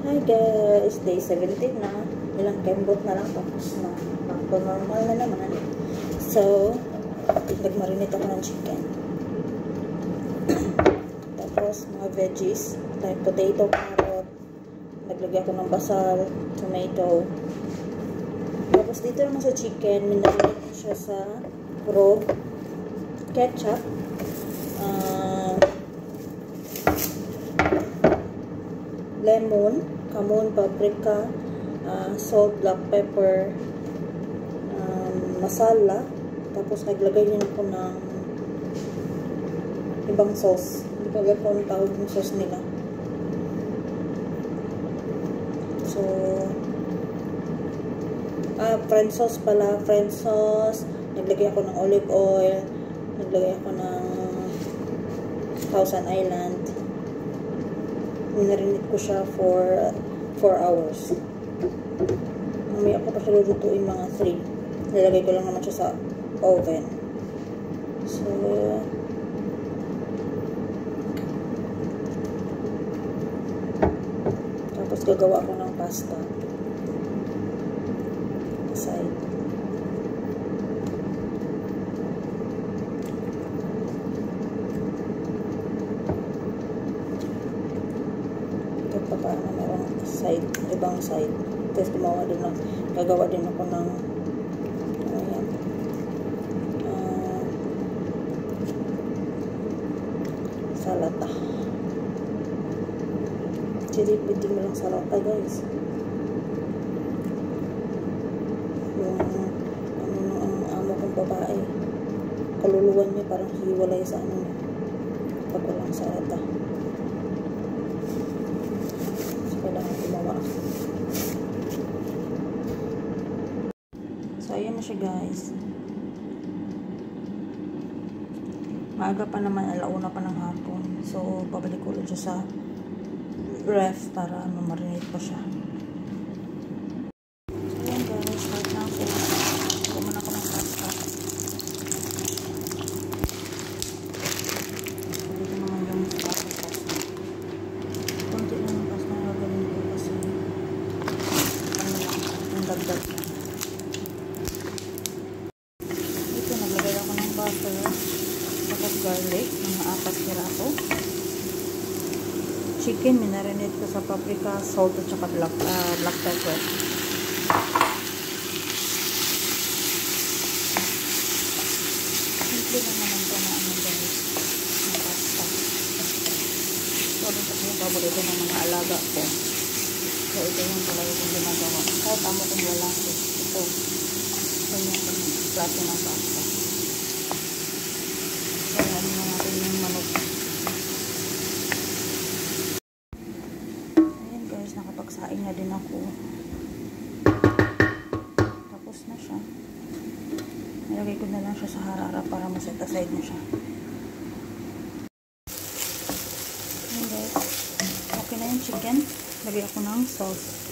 Hi guys, day 17 na. Ilang kembot na lang tapos na normal na naman. So, nagmarinate ako ng chicken. Tapos mga veggies, like potato, carrot. Naglagay ako ng basal, tomato. Tapos dito naman sa chicken, minarinate ko siya sa raw ketchup, lemon, kamon, paprika, salt, black pepper, masala. Tapos naglagay din ako ng ibang sauce. Hindi ko alam kung anong tawag yung sauce nila. So, French sauce pala. French sauce. Naglagay ako ng olive oil. Naglagay ako ng Thousand Island. Minarinate ko siya for 4 hours. Mamaya ko pa siya lulutuin mga 3. Nilagay ko lang naman siya sa oven. So, tapos gagawa ko ng pasta. Aside. Ito pa paano merong side, ibang side. Tapos gagawa din ako ng salata. Pwede mo lang salata guys. Yung ang amo kong babae, kaluluwan niya parang hiwalay sa ano pag walang salata. So kailangan gumawa. So ayan na siya guys. Maaga pa naman, alauna pa ng hapon. So pabalik ko ulit siya sa ref para marinate pa siya. So yan guys, start na ako. Kuman ako ng pasta. So dito naman yung pasta. Kunti lang yung pasta na gagawin ko kasi ano lang, yung dagdag na. Dito naglagay ako ng butter, tapos garlic, mga 4 piraso. Chicken, minarinate ko sa paprika, salt at saka black pepper. Simple lang naman ito na ano guys, ng pasta. So, ito yung paborito ng mga alaga ko. So, ito yung talaga kong ginagawa. Kahit amo kong lalaki. Ito yung klase ng pasta. So, ano na natin yung manok. Nakapagsaing na din ako. Tapos na siya. Nilagay ko na lang siya sa harara para ma-set aside na siya. Ayan guys. Okay na yung chicken. Lagay ako ng sauce.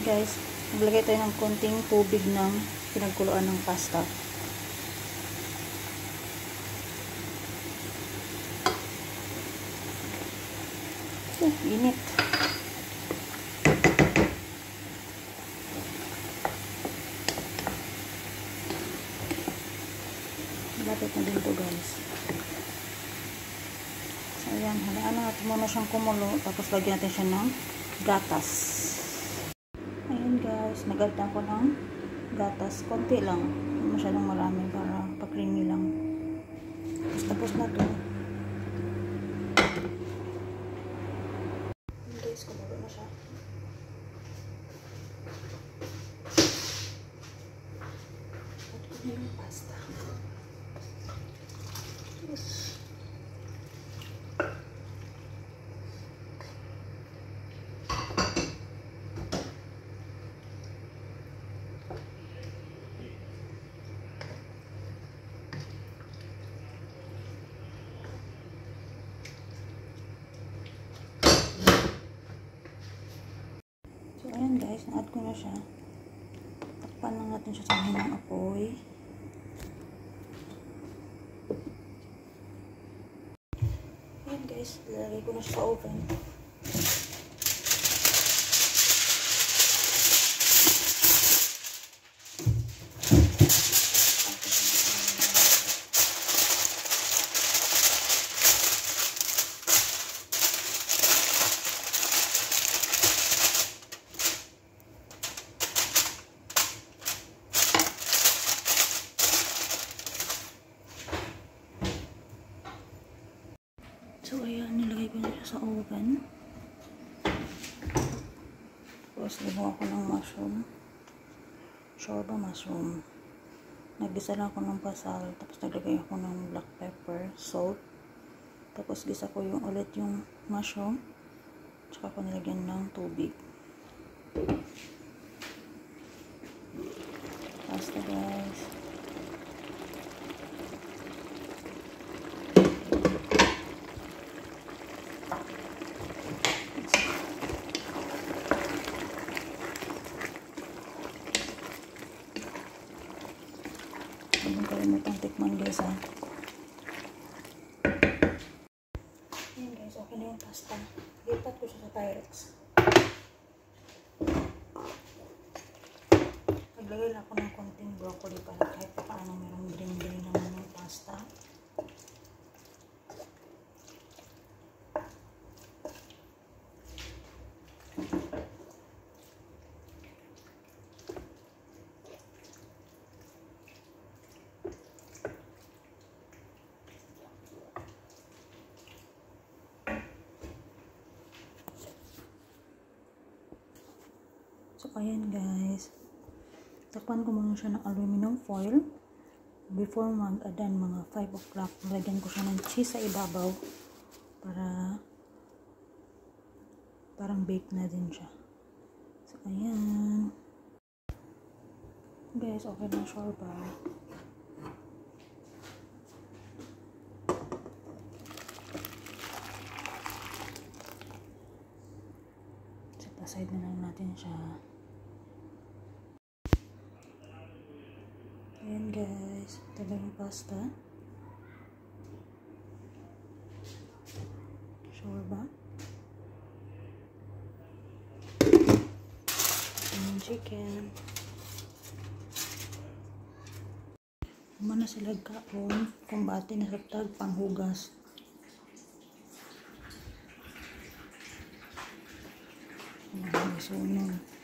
Guys, maglagay tayo ng konting tubig ng pinagkuluan ng pasta. Init. Lapit na din ito guys. So ayan, halaan natin muna siyang kumulo, tapos lagyan natin siya ng gatas. Ayan guys, nag-add ako ng gatas. Konti lang. Hindi masyadong marami para pa-creamy lang. Tapos na to. Ayan guys, kumulo na siya. Add ko na yung pasta. ko na siya. Takpan lang natin siya sa hinang apoy. Ayan guys, lalagay ko na siya sa oven. So, ayan, nilagay ko na siya sa oven. Tapos, ligaw ako ng mushroom. Shorba mushroom. Naggisa lang ako ng pasal. Tapos, naglagay ako ng black pepper, salt. Tapos, gisa ko ulit yung mushroom. Tsaka ko nilagyan ng tubig. Basta guys. Huwag kalimutang tikman guys ha. Ayan guys, okay na yung pasta. Lipat ko siya sa Pyrex. Naglagay lang ako ng konting broccoli para kahit paano merong green naman yung pasta. So, ayan guys. Takpan ko muna siya ng aluminum foil. Before mag-adan, mga 5 o'clock, lagyan ko siya ng cheese sa ibabaw para parang bake na din siya. So, ayan. Guys, okay na shorba. Side na lang natin siya. Ayan guys, ito lang yung pasta. Shorba. And chicken. Naman na sila kaon, kumbati na sa tag panghugas. Sunog.